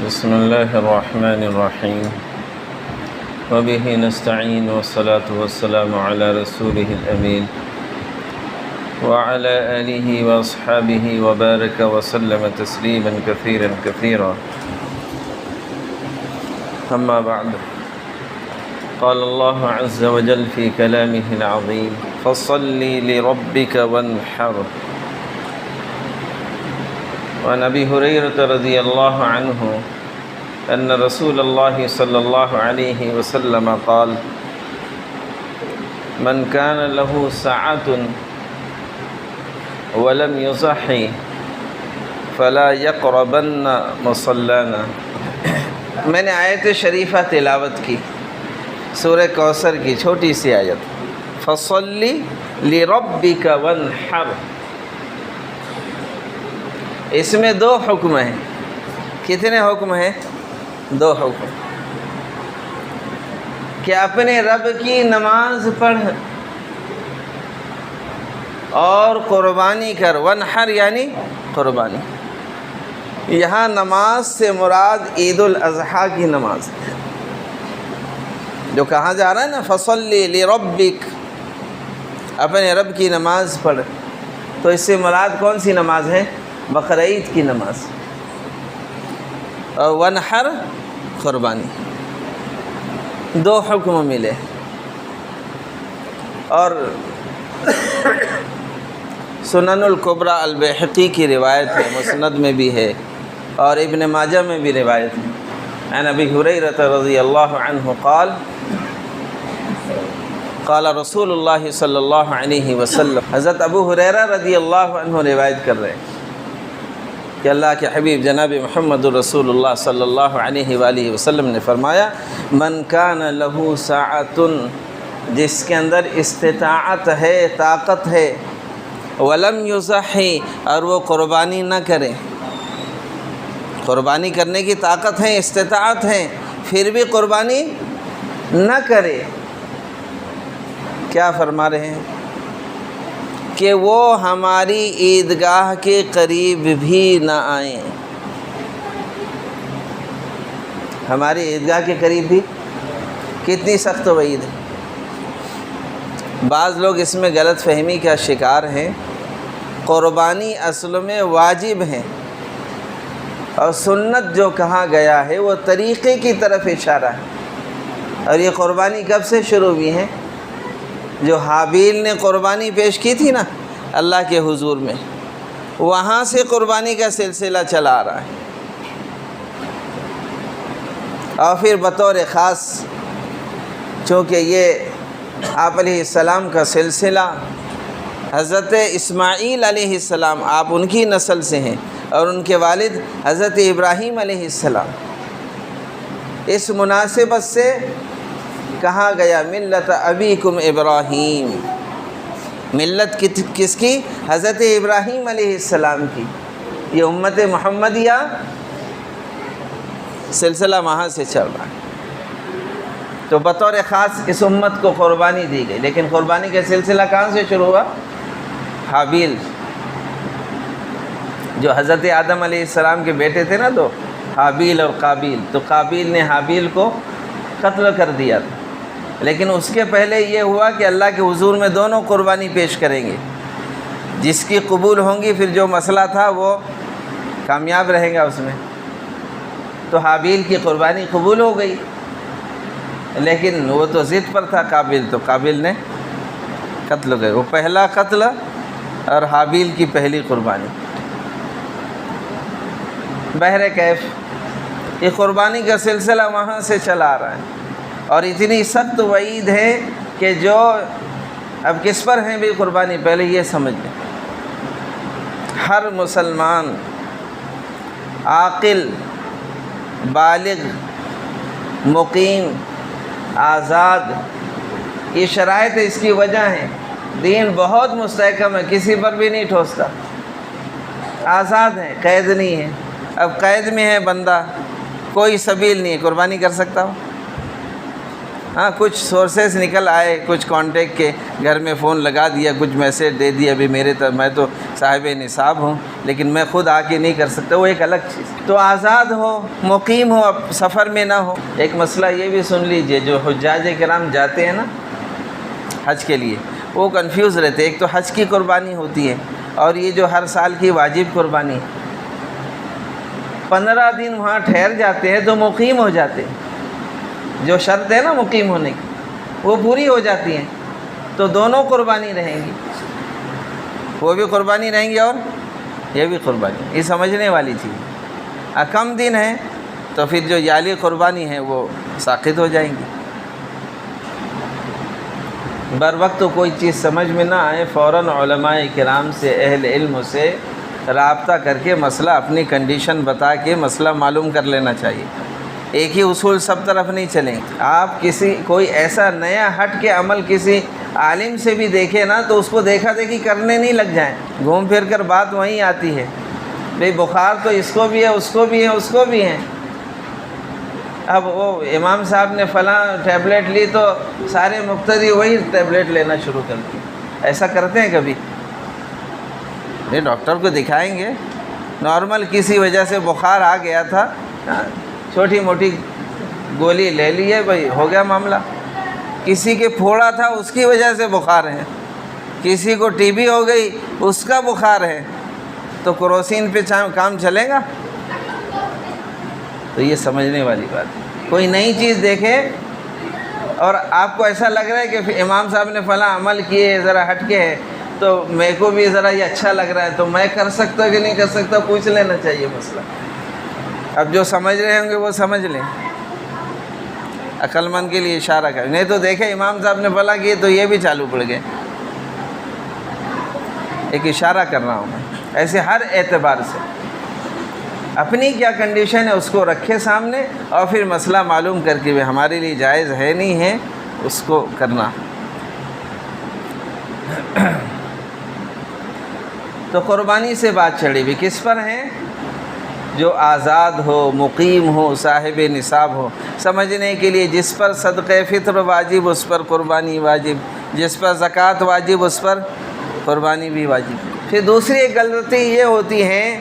بسم الله الرحمن الرحيم وبه نستعين والصلاة والسلام على رسوله الأمين وعلى آله وأصحابه وبارك وسلم تسليما كثيرا كثيرا أما بعد قال الله عز وجل في كلامه العظيم فصل لربك وانحر وعن أبي هريرة رضي الله عنه أن رسول الله صلى الله عليه وسلم قال من كان له ساعة ولم يضحي فلا يقربن مصلانا۔ میں نے آیت شریفہ تلاوت کی سورہ کوثر کی چھوٹی سی آیت، فصلی لربک وانحر۔ اس میں دو حکم ہیں۔ کتنے حکم ہیں؟ دو حکم کہ اپنے رب کی نماز پڑھ اور قربانی کر۔ وانحر یعنی قربانی۔ یہاں نماز سے مراد عید الاضحیٰ کی نماز ہے، جو کہا جا رہا ہے نا فصلی لربک، اپنے رب کی نماز پڑھ، تو اس سے مراد کون سی نماز ہے؟ بقرعید کی نماز۔ اور وانحر قربانی، دو حکم ملے۔ اور سنن الکبریٰ البیہقی کی روایت ہے، مسند میں بھی ہے اور ابن ماجہ میں بھی روایت ہے۔ عن ابی ہریرہ رضی اللہ عنہ قال قال رسول اللہ صلی اللہ علیہ وسلم، حضرت ابو ہریرہ رضی اللہ عنہ روایت کر رہے ہیں کہ اللہ کے حبیب جناب محمد رسول اللہ صلی اللہ علیہ وآلہ وسلم نے فرمایا، من کان لہ ساعۃ، جس کے اندر استطاعت ہے، طاقت ہے، ولم یضحی، اور وہ قربانی نہ کرے، قربانی کرنے کی طاقت ہے، استطاعت ہے، پھر بھی قربانی نہ کرے، کیا فرما رہے ہیں؟ کہ وہ ہماری عیدگاہ کے قریب بھی نہ آئیں۔ ہماری عیدگاہ کے قریب بھی، کتنی سخت وعید ہے۔ بعض لوگ اس میں غلط فہمی کا شکار ہیں۔ قربانی اصل میں واجب ہے، اور سنت جو کہا گیا ہے وہ طریقے کی طرف اشارہ ہے۔ اور یہ قربانی کب سے شروع ہوئی ہے؟ جو حابیل نے قربانی پیش کی تھی نا اللہ کے حضور میں، وہاں سے قربانی کا سلسلہ چلا آ رہا ہے۔ اور پھر بطور خاص چونکہ یہ آپ علیہ السلام کا سلسلہ، حضرت اسماعیل علیہ السلام آپ ان کی نسل سے ہیں، اور ان کے والد حضرت ابراہیم علیہ السلام، اس مناسبت سے کہا گیا ملت ابیکم ابراہیم۔ ملت کس کی؟ حضرت ابراہیم علیہ السلام کی۔ یہ امت محمدیہ سلسلہ وہاں سے چل رہا ہے، تو بطور خاص اس امت کو قربانی دی گئی۔ لیکن قربانی کا سلسلہ کہاں سے شروع ہوا؟ حابیل، جو حضرت آدم علیہ السلام کے بیٹے تھے نا، تو حابیل اور قابیل، تو قابیل نے حابیل کو قتل کر دیا تھا۔ لیکن اس کے پہلے یہ ہوا کہ اللہ کے حضور میں دونوں قربانی پیش کریں گے، جس کی قبول ہوں گی پھر جو مسئلہ تھا وہ کامیاب رہے گا اس میں۔ تو حابیل کی قربانی قبول ہو گئی، لیکن وہ تو ضد پر تھا قابیل، تو قابیل نے قتل ہو گئے۔ وہ پہلا قتل اور حابیل کی پہلی قربانی۔ بہرکیف یہ قربانی کا سلسلہ وہاں سے چلا آ رہا ہے، اور اتنی سخت وعید ہے کہ جو اب کس پر ہیں بھی قربانی، پہلے یہ سمجھ لیں۔ ہر مسلمان عاقل، بالغ، مقیم، آزاد، یہ شرائط اس کی وجہ ہیں۔ دین بہت مستحکم ہے، کسی پر بھی نہیں ٹھوستا، آزاد ہے، قید نہیں ہے۔ اب قید میں ہے بندہ، کوئی سبیل نہیں ہے، قربانی کر سکتا ہو؟ ہاں کچھ سورسز نکل آئے، کچھ کانٹیکٹ کے، گھر میں فون لگا دیا، کچھ میسیج دے دیا، ابھی میں تو صاحب نصاب ہوں لیکن میں خود آ کے نہیں کر سکتا، وہ ایک الگ چیز۔ تو آزاد ہو، مقیم ہو، اب سفر میں نہ ہو۔ ایک مسئلہ یہ بھی سن لیجئے، جو حجاج کرام جاتے ہیں نا حج کے لیے، وہ کنفیوز رہتے ہیں۔ ایک تو حج کی قربانی ہوتی ہے اور یہ جو ہر سال کی واجب قربانی، 15 دن وہاں ٹھہر جاتے ہیں تو مقیم ہو جاتے ہیں، جو شرط ہے نا مقیم ہونے کی وہ پوری ہو جاتی ہیں، تو دونوں قربانی رہیں گی، وہ بھی قربانی رہیں گی اور یہ بھی قربانی۔ یہ سمجھنے والی چیز۔ کم دن ہے تو پھر جو یالی قربانی ہے وہ ساقط ہو جائیں گی۔ بر وقت تو کوئی چیز سمجھ میں نہ آئے، فوراً علماء کرام سے، اہل علم سے رابطہ کر کے مسئلہ، اپنی کنڈیشن بتا کے مسئلہ معلوم کر لینا چاہیے۔ ایک ہی اصول سب طرف نہیں چلیں۔ آپ کوئی ایسا نیا ہٹ کے عمل کسی عالم سے بھی دیکھیں نا تو اس کو دیکھا دیکھی کرنے نہیں لگ جائیں، گھوم پھر کر بات وہیں آتی ہے، بھئی بخار تو اس کو بھی ہے، اس کو بھی ہے، اس کو بھی ہے۔ اب وہ امام صاحب نے فلاں ٹیبلٹ لی تو سارے مقتدی وہی ٹیبلٹ لینا شروع کر دی۔ ایسا کرتے ہیں کبھی؟ نہیں، ڈاکٹر کو دکھائیں گے، نارمل کسی وجہ سے بخار آ گیا تھا، چھوٹی موٹی گولی لے لی ہے، بھائی ہو گیا معاملہ۔ کسی کے پھوڑا تھا اس کی وجہ سے بخار ہے، کسی کو ٹی بی ہو گئی اس کا بخار ہے، تو کروسین پہ کام چلے گا؟ تو یہ سمجھنے والی بات ہے۔ کوئی نئی چیز دیکھے اور آپ کو ایسا لگ رہا ہے کہ امام صاحب نے فلاں عمل کیے، ذرا ہٹ کے ہے، تو میرے کو بھی ذرا یہ اچھا لگ رہا ہے، تو میں کر سکتا کہ نہیں کر سکتا پوچھ لینا چاہیے مسئلہ۔ اب جو سمجھ رہے ہوں گے وہ سمجھ لیں، عقل مند کے لیے اشارہ کریں، نہیں تو دیکھیں امام صاحب نے فلاں کیے تو یہ بھی چالو پڑ گئے۔ ایک اشارہ کر رہا ہوں میں، ایسے ہر اعتبار سے اپنی کیا کنڈیشن ہے اس کو رکھے سامنے، اور پھر مسئلہ معلوم کر کے ہمارے لیے جائز ہے نہیں ہے اس کو کرنا۔ تو قربانی سے بات چڑھی بھی کس پر ہے؟ جو آزاد ہو، مقیم ہو، صاحب نصاب ہو۔ سمجھنے کے لیے جس پر صدقہ فطر واجب اس پر قربانی واجب، جس پر زکوٰۃ واجب اس پر قربانی بھی واجب۔ پھر دوسری ایک غلطی یہ ہوتی ہے،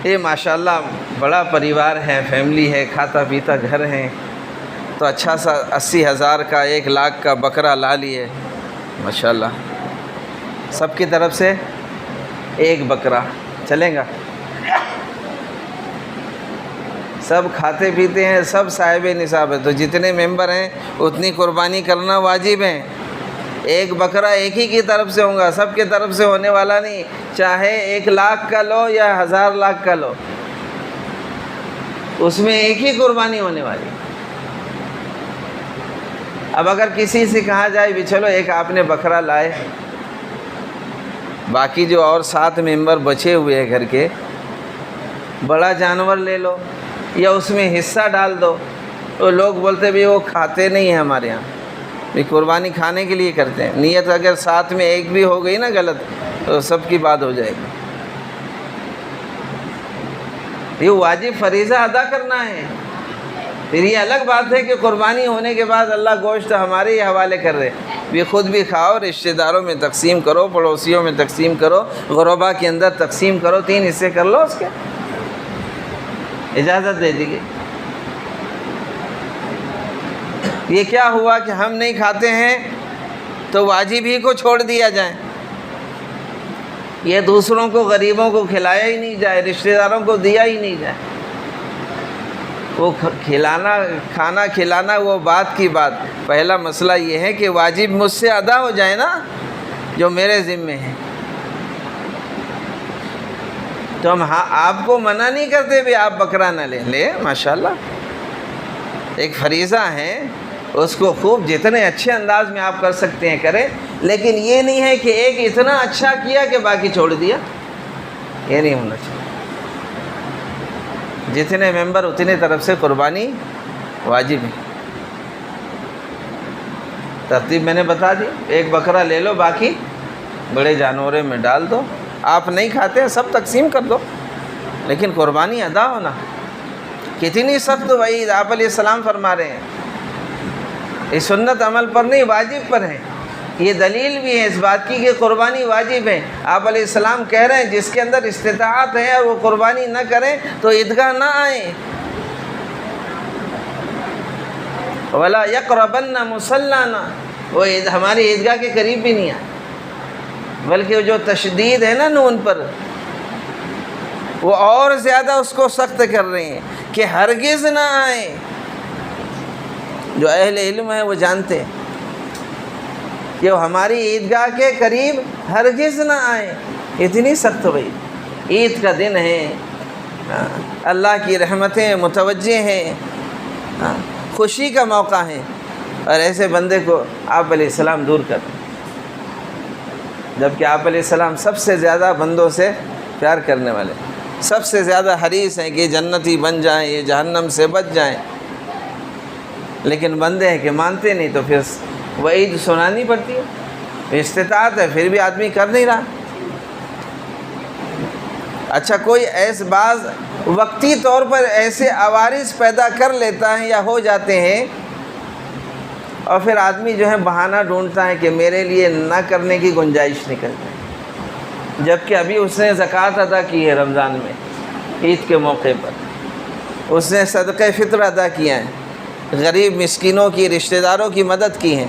یہ ماشاءاللہ بڑا پریوار ہے، فیملی ہے، کھاتا پیتا گھر ہے، تو اچھا سا 80,000 کا 1 لاکھ کا بکرا لا لیے، ماشاءاللہ سب کی طرف سے ایک بکرا چلیں گا؟ سب کھاتے پیتے ہیں، سب صاحب نصاب ہے، تو جتنے ممبر ہیں اتنی قربانی کرنا واجب ہے۔ ایک بکرا ایک ہی کی طرف سے ہوگا، سب کی طرف سے ہونے والا نہیں، چاہے 1 لاکھ کا لو یا 1000 لاکھ کا لو، اس میں ایک ہی قربانی ہونے والی۔ اب اگر کسی سے کہا جائے بھی چلو ایک آپ نے بکرا لائے، باقی جو اور 7 ممبر بچے ہوئے ہیں گھر کے، بڑا جانور لے لو یا اس میں حصہ ڈال دو، تو لوگ بولتے بھی وہ کھاتے نہیں ہیں ہمارے یہاں، بھی قربانی کھانے کے لیے کرتے ہیں۔ نیت اگر ساتھ میں ایک بھی ہو گئی نا غلط تو سب کی بات ہو جائے گی۔ یہ واجب فریضہ ادا کرنا ہے۔ پھر یہ الگ بات ہے کہ قربانی ہونے کے بعد اللہ گوشت ہمارے ہی حوالے کر رہے، بھی خود بھی کھاؤ، رشتہ داروں میں تقسیم کرو، پڑوسیوں میں تقسیم کرو، غربا کے اندر تقسیم کرو، 3 حصے کر لو اس کے، اجازت دے دی گئی۔ یہ کیا ہوا کہ ہم نہیں کھاتے ہیں تو واجب ہی کو چھوڑ دیا جائے، یہ دوسروں کو، غریبوں کو کھلایا ہی نہیں جائے، رشتہ داروں کو دیا ہی نہیں جائے۔ وہ کھانا کھلانا وہ بات کی بات، پہلا مسئلہ یہ ہے کہ واجب مجھ سے ادا ہو جائے نا جو میرے ذمے ہے۔ تو ہم آپ کو منع نہیں کرتے بھی آپ بکرا نہ لے ماشاءاللہ، ایک فریضہ ہے، اس کو خوب جتنے اچھے انداز میں آپ کر سکتے ہیں کریں، لیکن یہ نہیں ہے کہ ایک اتنا اچھا کیا کہ باقی چھوڑ دیا، یہ نہیں ہونا چاہیے۔ جتنے ممبر اتنے طرف سے قربانی واجب ہے۔ ترتیب میں نے بتا دی، ایک بکرا لے لو، باقی بڑے جانوروں میں ڈال دو، آپ نہیں کھاتے ہیں سب تقسیم کر دو، لیکن قربانی ادا ہونا۔ کتنی سخت وعید آپ علیہ السلام فرما رہے ہیں، یہ سنت عمل پر نہیں، واجب پر ہے۔ یہ دلیل بھی ہے اس بات کی کہ قربانی واجب ہے۔ آپ علیہ السلام کہہ رہے ہیں جس کے اندر استطاعت ہے اور وہ قربانی نہ کریں تو عیدگاہ نہ آئیں۔ وَلَا يَقْرَبَنَّ مُصَلَّانَا، وہ ہماری عیدگاہ کے قریب بھی نہیں آئے، بلکہ جو تشدید ہے نا نون پر، وہ اور زیادہ اس کو سخت کر رہے ہیں کہ ہرگز نہ آئیں۔ جو اہل علم ہیں وہ جانتے ہیں کہ وہ ہماری عیدگاہ کے قریب ہرگز نہ آئیں۔ اتنی سخت ہوئی، عید کا دن ہے، اللہ کی رحمتیں متوجہ ہیں، خوشی کا موقع ہے، اور ایسے بندے کو آپ علیہ السلام دور کر دیں، جبکہ آپ علیہ السلام سب سے زیادہ بندوں سے پیار کرنے والے، سب سے زیادہ حریص ہیں کہ جنتی بن جائیں، یہ جہنم سے بچ جائیں، لیکن بندے ہیں کہ مانتے نہیں، تو پھر وعید سنانی پڑتی ہے۔ استطاعت ہے پھر بھی آدمی کر نہیں رہا۔ اچھا، کوئی بعض وقتی طور پر ایسے عوارض پیدا کر لیتا ہے یا ہو جاتے ہیں، اور پھر آدمی جو ہے بہانہ ڈھونڈتا ہے کہ میرے لیے نہ کرنے کی گنجائش نکل جائے، جبکہ ابھی اس نے زکوٰۃ ادا کی ہے رمضان میں، عید کے موقع پر اس نے صدقہ فطر ادا کیا ہے، غریب مسکینوں کی، رشتہ داروں کی مدد کی ہے،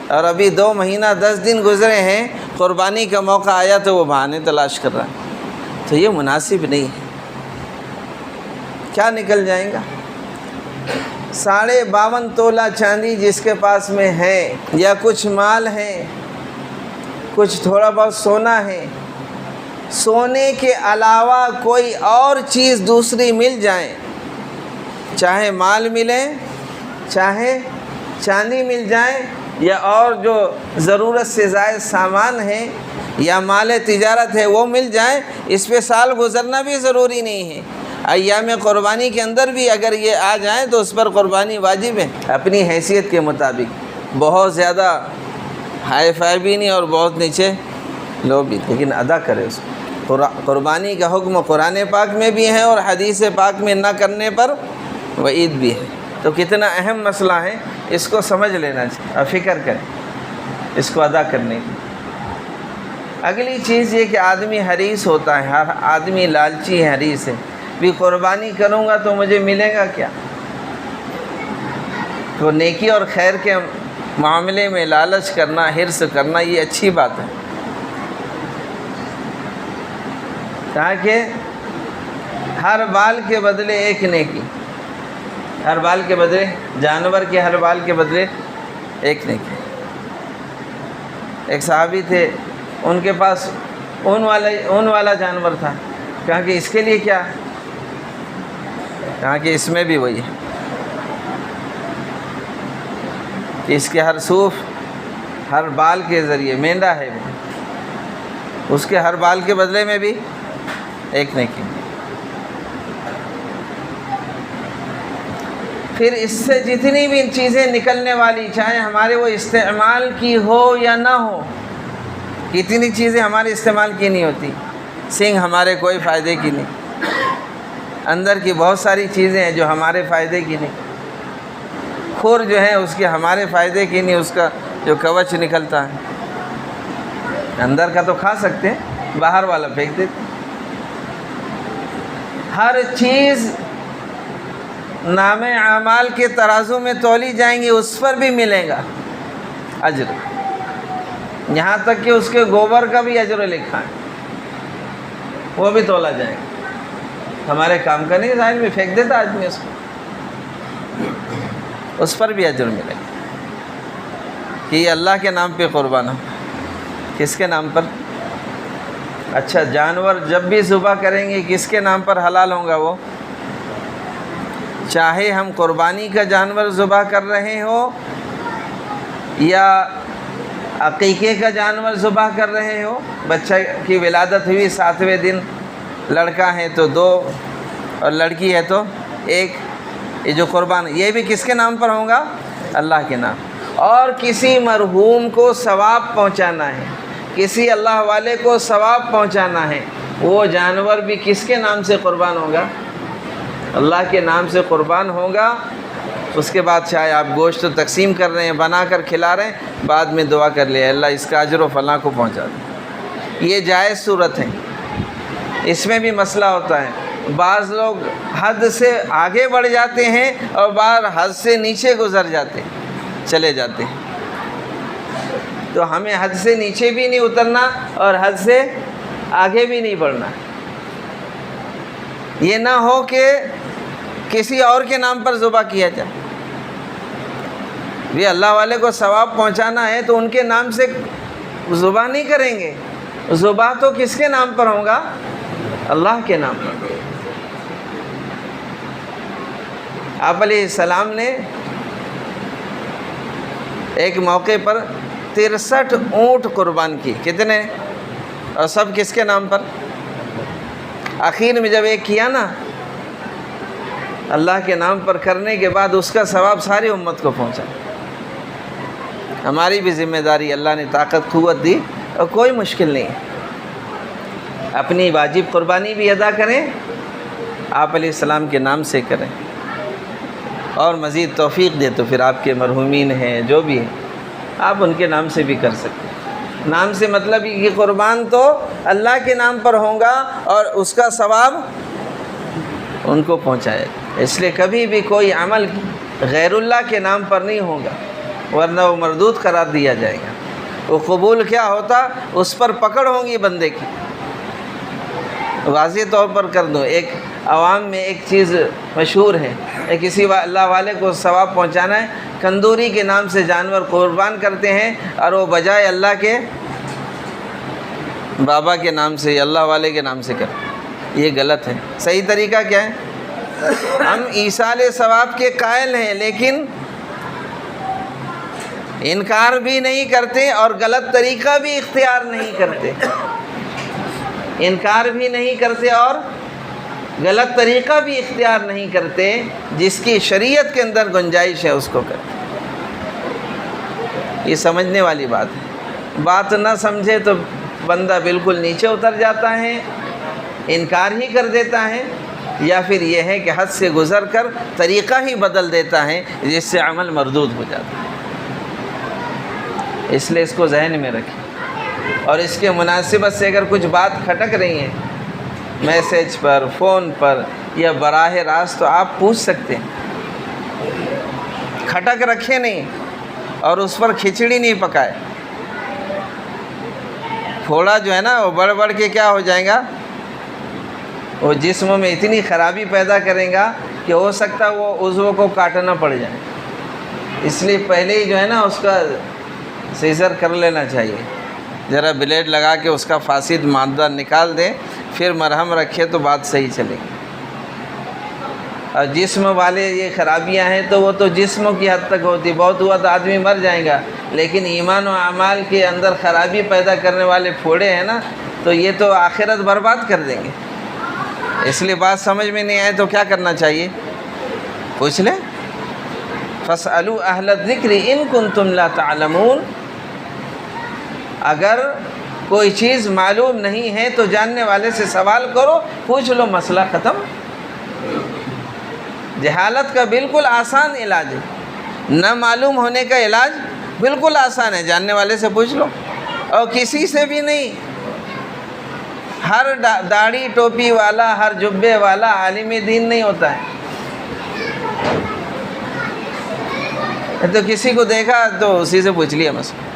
اور ابھی 2 مہینہ 10 دن گزرے ہیں، قربانی کا موقع آیا تو وہ بہانے تلاش کر رہا ہے، تو یہ مناسب نہیں ہے۔ کیا نکل جائے گا؟ 52.5 تولہ چاندی جس کے پاس میں ہے، یا کچھ مال ہے، کچھ تھوڑا بہت سونا ہے، سونے کے علاوہ کوئی اور چیز دوسری مل جائے، چاہے مال ملے، چاہے چاندی مل جائے، یا اور جو ضرورت سے زائد سامان ہے یا مال تجارت ہے وہ مل جائے، اس پہ سال گزرنا بھی ضروری نہیں ہے۔ ایام قربانی کے اندر بھی اگر یہ آ جائیں تو اس پر قربانی واجب ہے، اپنی حیثیت کے مطابق، بہت زیادہ ہائی فائی بھی نہیں اور بہت نیچے لو بھی، لیکن ادا کرے اس کو۔ قربانی کا حکم قرآن پاک میں بھی ہے اور حدیث پاک میں نہ کرنے پر وعید بھی ہے، تو کتنا اہم مسئلہ ہے، اس کو سمجھ لینا چاہیے اور فکر کریں اس کو ادا کرنے کی۔ اگلی چیز یہ کہ آدمی حریص ہوتا ہے، ہر آدمی لالچی ہے، حریص ہے، بھی قربانی کروں گا تو مجھے ملے گا کیا؟ تو نیکی اور خیر کے معاملے میں لالچ کرنا، حرص کرنا، یہ اچھی بات ہے، تاکہ ہر بال کے بدلے ایک نیکی، ہر بال کے بدلے، جانور کے ہر بال کے بدلے ایک نیکی۔ ایک صحابی تھے، ان کے پاس اون والا جانور تھا، کہا کہ اس کے لیے کیا؟ کہا کہ اس میں بھی وہی ہے کہ اس کے ہر صوف، ہر بال کے ذریعے، مینڈا ہے وہ، اس کے ہر بال کے بدلے میں بھی ایک نیکی۔ پھر اس سے جتنی بھی چیزیں نکلنے والی، چاہے ہمارے وہ استعمال کی ہو یا نہ ہو، کتنی چیزیں ہمارے استعمال کی نہیں ہوتی، سنگ ہمارے کوئی فائدے کی نہیں، اندر کی بہت ساری چیزیں ہیں جو ہمارے فائدے کی نہیں، کھور جو ہے اس کے ہمارے فائدے کی نہیں، اس کا جو کوچ نکلتا ہے اندر کا تو کھا سکتے ہیں، باہر والا پھینک دیتے۔ ہر چیز نام اعمال کے ترازو میں تولی جائیں گی، اس پر بھی ملے گا اجر، یہاں تک کہ اس کے گوبر کا بھی اجر لکھا ہے، وہ بھی تولا جائے گا۔ ہمارے کام کا نہیں، ظاہر میں پھینک دیتا آدمی اس کو، اس پر بھی اجر ملے گا کہ یہ اللہ کے نام پہ قربان ہو۔ کس کے نام پر؟ اچھا، جانور جب بھی ذبح کریں گے کس کے نام پر حلال ہوں گا وہ؟ چاہے ہم قربانی کا جانور ذبح کر رہے ہو یا عقیقے کا جانور ذبح کر رہے ہو، بچہ کی ولادت ہوئی 7ویں دن، لڑکا ہے تو 2 اور لڑکی ہے تو 1، یہ جو قربان، یہ بھی کس کے نام پر ہوگا؟ اللہ کے نام۔ اور کسی مرحوم کو ثواب پہنچانا ہے، کسی اللہ والے کو ثواب پہنچانا ہے، وہ جانور بھی کس کے نام سے قربان ہوگا؟ اللہ کے نام سے قربان ہوگا، اس کے بعد چاہے آپ گوشت تقسیم کر رہے ہیں، بنا کر کھلا رہے ہیں، بعد میں دعا کر لیں اللہ اس کا اجر و فلاں کو پہنچا دے۔ یہ جائز صورت ہے، اس میں بھی مسئلہ ہوتا ہے۔ بعض لوگ حد سے آگے بڑھ جاتے ہیں اور بعض حد سے نیچے گزر جاتے ہیں، چلے جاتے ہیں۔ تو ہمیں حد سے نیچے بھی نہیں اترنا اور حد سے آگے بھی نہیں بڑھنا۔ یہ نہ ہو کہ کسی اور کے نام پر ذبح کیا جائے۔ یہ اللہ والے کو ثواب پہنچانا ہے تو ان کے نام سے ذبح نہیں کریں گے، ذبح تو کس کے نام پر ہوگا؟ اللہ کے نام پر۔ آپ علیہ السلام نے ایک موقع پر 63 اونٹ قربان کی۔ کتنے؟ اور سب کس کے نام پر؟ آخر میں جب ایک کیا نا اللہ کے نام پر کرنے کے بعد اس کا ثواب ساری امت کو پہنچا۔ ہماری بھی ذمہ داری، اللہ نے طاقت قوت دی اور کوئی مشکل نہیں ہے، اپنی واجب قربانی بھی ادا کریں، آپ علیہ السلام کے نام سے کریں، اور مزید توفیق دے تو پھر آپ کے مرحومین ہیں جو بھی ہیں آپ ان کے نام سے بھی کر سکتے ہیں۔ نام سے مطلب یہ قربان تو اللہ کے نام پر ہوگا اور اس کا ثواب ان کو پہنچائے گا۔ اس لیے کبھی بھی کوئی عمل غیر اللہ کے نام پر نہیں ہوگا، ورنہ وہ مردود قرار دیا جائے گا۔ وہ قبول کیا ہوتا، اس پر پکڑ ہوں گی بندے کی۔ واضح طور پر کر دو، ایک عوام میں ایک چیز مشہور ہے، کسی اللہ والے کو ثواب پہنچانا ہے، کندوری کے نام سے جانور قربان کرتے ہیں اور وہ بجائے اللہ کے بابا کے نام سے یا اللہ والے کے نام سے کرتے ہیں۔ یہ غلط ہے۔ صحیح طریقہ کیا ہے؟ ہم ایصال ثواب کے قائل ہیں لیکن انکار بھی نہیں کرتے اور غلط طریقہ بھی اختیار نہیں کرتے۔ انکار بھی نہیں کرتے اور غلط طریقہ بھی اختیار نہیں کرتے، جس کی شریعت کے اندر گنجائش ہے اس کو کرتے۔ یہ سمجھنے والی بات ہے۔ بات نہ سمجھے تو بندہ بالکل نیچے اتر جاتا ہے، انکار ہی کر دیتا ہے، یا پھر یہ ہے کہ حد سے گزر کر طریقہ ہی بدل دیتا ہے جس سے عمل مردود ہو جاتا ہے۔ اس لیے اس کو ذہن میں رکھیں، اور اس کے مناسبت سے اگر کچھ بات کھٹک رہی ہیں میسیج پر، فون پر یا براہ راست، تو آپ پوچھ سکتے ہیں۔ کھٹک رکھے نہیں اور اس پر کھچڑی نہیں پکائے۔ پھوڑا جو ہے نا وہ بڑھ بڑھ کے کیا ہو جائے گا، وہ جسم میں اتنی خرابی پیدا کرے گا کہ ہو سکتا ہے وہ عضو کو کاٹنا پڑ جائے۔ اس لیے پہلے ہی جو ہے نا اس کا سیزر کر لینا چاہیے، ذرا بلیڈ لگا کے اس کا فاسد مادہ نکال دیں، پھر مرہم رکھے تو بات صحیح چلے گی۔ اور جسم والے یہ خرابیاں ہیں تو وہ تو جسم کی حد تک ہوتی، بہت ہوا تو آدمی مر جائے گا، لیکن ایمان و اعمال کے اندر خرابی پیدا کرنے والے پھوڑے ہیں نا، تو یہ تو آخرت برباد کر دیں گے۔ اس لیے بات سمجھ میں نہیں آئے تو کیا کرنا چاہیے؟ پوچھ لیں۔ فَاسْأَلُوا أَهْلَ الذِّكْرِ إِن كُنتُمْ لَا تَعْلَمُونَ۔ اگر کوئی چیز معلوم نہیں ہے تو جاننے والے سے سوال کرو، پوچھ لو، مسئلہ ختم۔ جہالت کا بالکل آسان علاج ہے، نہ معلوم ہونے کا علاج بالکل آسان ہے، جاننے والے سے پوچھ لو، اور کسی سے بھی نہیں۔ ہر داڑھی ٹوپی والا، ہر جبے والا عالم دین نہیں ہوتا ہے۔ تو کسی کو دیکھا تو اسی سے پوچھ لیا مسئلہ،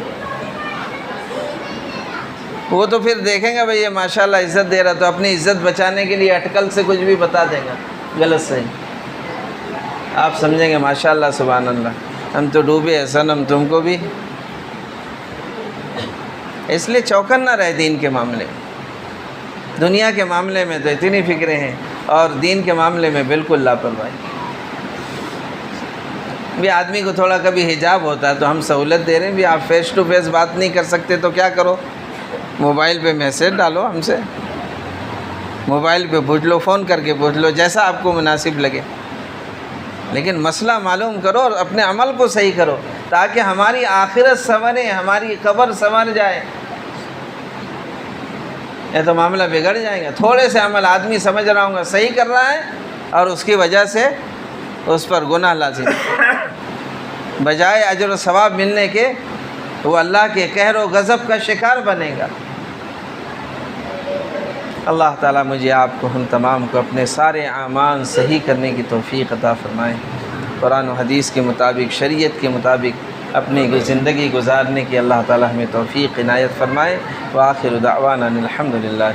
وہ تو پھر دیکھیں گا بھئی یہ ماشاءاللہ عزت دے رہا، تو اپنی عزت بچانے کے لیے اٹکل سے کچھ بھی بتا دے گا، غلط صحیح۔ آپ سمجھیں گے ماشاءاللہ سبحان اللہ ہم تو ڈوبے ہیں صنم، تم کو بھی۔ اس لیے چوکن نہ رہے دین کے معاملے میں۔ دنیا کے معاملے میں تو اتنی فکریں ہیں اور دین کے معاملے میں بالکل لاپرواہی۔ بھی آدمی کو تھوڑا کبھی حجاب ہوتا ہے تو ہم سہولت دے رہے ہیں، بھی آپ فیس ٹو فیس بات نہیں کر سکتے تو کیا کرو، موبائل پہ میسیج ڈالو ہم سے، موبائل پہ پوچھ لو، فون کر کے پوچھ لو، جیسا آپ کو مناسب لگے، لیکن مسئلہ معلوم کرو اور اپنے عمل کو صحیح کرو تاکہ ہماری آخرت سنورے، ہماری قبر سنور جائے۔ یہ تو معاملہ بگڑ جائے گا۔ تھوڑے سے عمل آدمی سمجھ رہا ہوں گا صحیح کر رہا ہے اور اس کی وجہ سے اس پر گناہ لازم ہے۔ بجائے اجر و ثواب ملنے کے وہ اللہ کے قہر و غضب کا شکار بنے گا۔ اللہ تعالیٰ مجھے آپ کو ہم تمام کو اپنے سارے اعمال صحیح کرنے کی توفیق عطا فرمائے، قرآن و حدیث کے مطابق، شریعت کے مطابق اپنی زندگی گزارنے کی اللہ تعالیٰ ہمیں توفیق عنایت فرمائے۔ وآخر دعوانا الحمد للہ۔